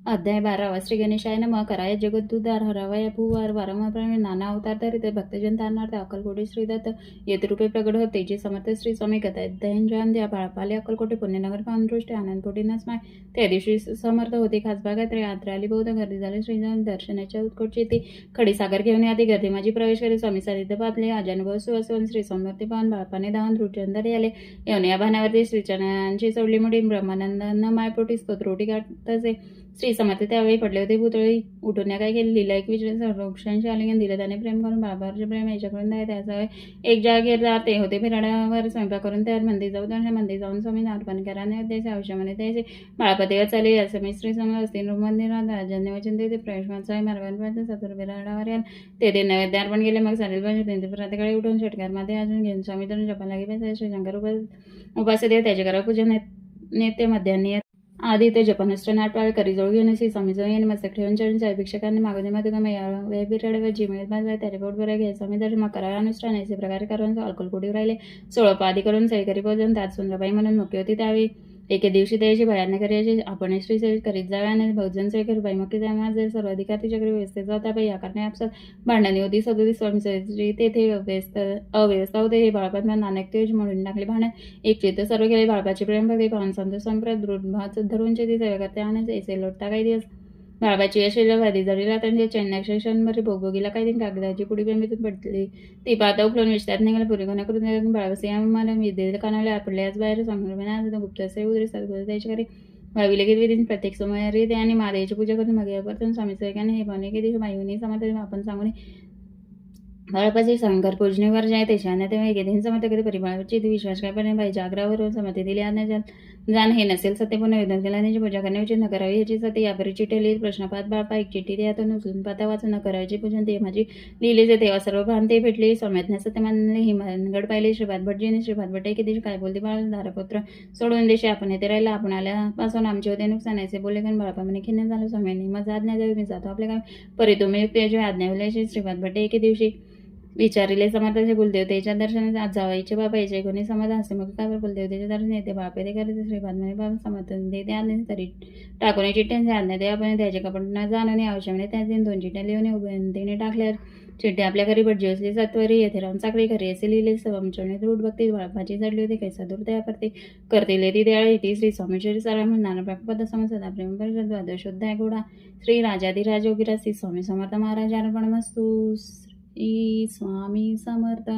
अध्याय 12 श्री गणेशाय नमः. कराय जगदुद्धार हरावया भूवार वारंवार नाना अवतार धरित भक्तजन तारणार्थ अक्कलकोटी श्रीदत्त येतरूपे प्रगट होत तेजे समर्थ श्री स्वामी कथा दैनजान द्या बाळपाले अक्कलकोटे पुण्यनगर पावनदृष्टी आनंदपोटी नसमाय त्या दिवशी समर्थ होते खासबागात यात्रा आली बहुत गर्दी झाली. श्रीजान दर्शनाच्या उत्कटची ती खडीसागर घेऊन आधी गर्दी माझी प्रवेश करी स्वामी सानिध्य पातले अजानुभव सुवसन श्री समर्थ पावन बाळपाने धावून रुचंदर आले येऊन या भानावरती श्रीचरणांची चढली मोठी ब्रह्मानंदांना मायपोटी स्तोत्रोटी गाठतसे श्री समर्थ त्यावेळी पडले होते. भूतळी उठून काय केले लिला एक विचार वृक्षांशी आलिंगन दिलं त्याने प्रेम करून बाबाचे प्रेम याच्याकडून द्या त्याचा एक जागीरदार ते होते. फिराडावर स्वयंपाक करून त्यावर मंदिर जाऊ मंदिर जाऊन स्वामी अर्पण कराने त्याचे आयुष्यामध्ये त्याचे बाळपतीवर चालले असं मी श्री समर्थ असतील मंदिरात राजांनी वचन ते प्रवेशमाचा मार्गांपर्यंत सतुर बिराडावर याल ते नैवेद्य अर्पण केले. मग चालेल पण प्रत्येकाळी उठून षटकारमध्ये अजून घेऊन स्वामी तरुण जपाला गेले. श्रीशंकर उपास्य देव त्याच्या घरावर पूजन नेते मध्यान्नी आधी ते जपानस्त्र नाटपाळ करी जवळ घेऊन श्री स्वामी जवळ यांनी मस्तक ठेवून चढून भिक्षकांनी मागवले मातुका या बिराडवर जिमेत बांधला त्याने पोट बरं घ्यायचं स्वामी दर्शन मग करा अनुष्ठान असे प्रकारे करून अल्कोलकोटी राहिले. 16 आधी करून सैकरी पोजून त्यात सुंदरबाई म्हणून मुख्य होती. त्यावेळी एके दिवशी त्याची भयानक करायची आपण श्री सेवेत करीत जावे आणि बहुजन सेवेकर बाई मग माझे सर्व अधिकार तिच्याकडे व्यवस्थेचा होता. बाई याकारणे आपसात भांडणी होती. सदोदी स्वामी सेवेची तेथे अव्यवस्था होते. हे बाळपात नानक तेज म्हणून टाकले भांडण एक चित्त सर्व केले. बाळपाचे प्रेम भक्ती पावन संतोष संप्रत दृढ धरूनचे ती सेवा करते आणि ऐसे लोटता काही दिवस बाळाची यशेला वादी जडीला त्यांच्या चैन्याक्षरशनमध्ये भोगभोगीला काही दिन कागदाची पुढी बेंबीतून पडली. ती पाता उकलून विषतात निघाला पुरी कोणा करून बाळावसे मला विद्येत कानावले आपले आज बाहेर संघ गुप्त असे उदरी सद्गुरू त्याच्या घरी भावी लगेच विधीन प्रत्येक सोमवारी ते आणि महादेवाची पूजा करून मग यापर्यंत स्वामी सेवकाने हे पाहुणे की दिवशी मायुनी समर्थ आपण सांगून बाळापाची शंकर पूजनेवर जाय त्याच्याने तेव्हा एकेदिन समर्थ कधी परिवाराची विश्वास काय पण बाई जागरावर समती दिली आणि जाण हे नसेल सत्य पुन्हा विधान केला त्याची पूजा करणे उचित न करावी ह्याची सत्य यापरी चिठ्ठी लिहिली प्रश्नपात बाळपा एक चिठ्ठी त्यातून उचलून पाता वाचून न करायची पूजन ते माझी लिहिलेचे तेव्हा सर्व भान ते भेटले. स्वाम्यातने सत्य मानले ही मनगड पाहिले. श्रीपाद भटजीने श्रीपाद भट एके दिवशी काय बोलते बाळ धारापुत्र सोडून देशे आपण येते राहिला आपण आल्यापासून आमचे होते नुकसान असे बोलले कारण बाळपा म्हणे खिन्न झालं. स्वाम्यांनी माझा आज्ञा द्यावी मी जातो आपल्या काय परी तुम्ही त्याची आज्ञा दिल्याचे श्रीपाद भट एके दिवशी विचारिले समर्थाचे कुलदेवतेच्या दर्शनात आज जावायचे बाबा याचे कोणी समर्थ हसे मग काय कुलदेवतेचे दर्शन येते बापे ते करायचे श्रीपाद म्हणे बाबा समर्थन देते आणि तरी टाकून चिठ्ठ्यांचे आज्ञा दे आपण त्याचे कपड न जाणवणे आवश्यक म्हणे त्याच दिन 2 चिठ्ठ्या लिहून उभे टाकल्यावर चिठ्ठी आपल्या घरी भटजी असली सत्वरी येथे राहून साखळी घरी असे लिहिले समचवणे दृढ भक्ती बाळपाची चढली होती कैसा दुर्दया करते करतील ती देळी ती श्री स्वामीश्वरी सारा म्हणून नाना प्रपद समजता प्रेम परिषद द्वादशोध्याय गोडा श्री राजाधिराज योगीराज श्री स्वामी समर्थ महाराज अर्पणमस्तु. स्वामी समर्थ.